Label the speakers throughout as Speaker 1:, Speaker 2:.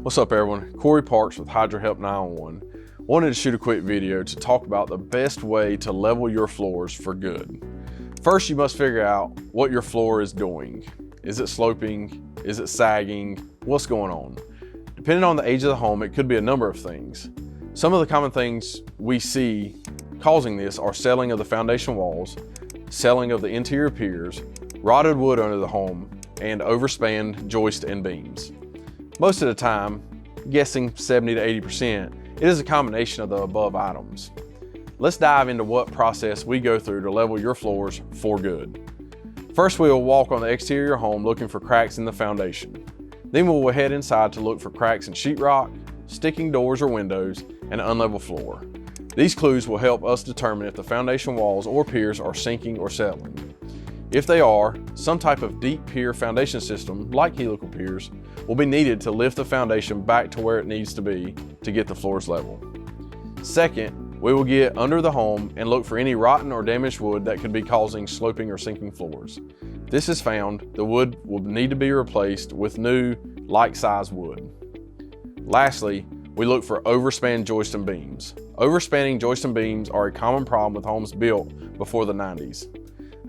Speaker 1: What's up everyone? Corey Parks with HydroHelp911. Wanted to shoot a quick video to talk about the best way to level your floors for good. First, you must figure out what your floor is doing. Is it sloping? Is it sagging? What's going on? Depending on the age of the home, it could be a number of things. Some of the common things we see causing this are settling of the foundation walls, settling of the interior piers, rotted wood under the home, and overspanned joists and beams. Most of the time, guessing 70 to 80%, it is a combination of the above items. Let's dive into what process we go through to level your floors for good. First, we will walk on the exterior home looking for cracks in the foundation. Then we will head inside to look for cracks in sheetrock, sticking doors or windows, and unlevel floor. These clues will help us determine if the foundation walls or piers are sinking or settling. If they are, some type of deep pier foundation system, like helical piers, will be needed to lift the foundation back to where it needs to be to get the floors level. Second, we will get under the home and look for any rotten or damaged wood that could be causing sloping or sinking floors. If this is found, the wood will need to be replaced with new, like-sized wood. Lastly, we look for overspanned joists and beams. Overspanning joists and beams are a common problem with homes built before the 90s.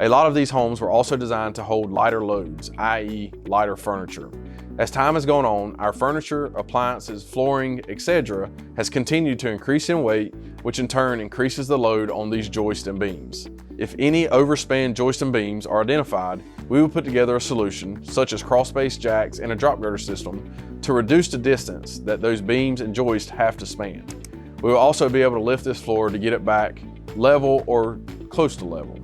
Speaker 1: A lot of these homes were also designed to hold lighter loads, i.e. lighter furniture. As time has gone on, our furniture, appliances, flooring, etc. has continued to increase in weight, which in turn increases the load on these joists and beams. If any overspanned joists and beams are identified, we will put together a solution, such as crawl-space jacks and a drop girder system, to reduce the distance that those beams and joists have to span. We will also be able to lift this floor to get it back level or close to level.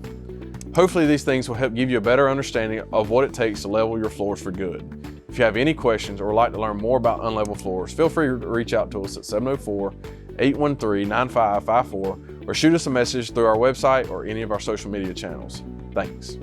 Speaker 1: Hopefully these things will help give you a better understanding of what it takes to level your floors for good. If you have any questions or would like to learn more about unlevel floors, feel free to reach out to us at 704-813-9554 or shoot us a message through our website or any of our social media channels. Thanks.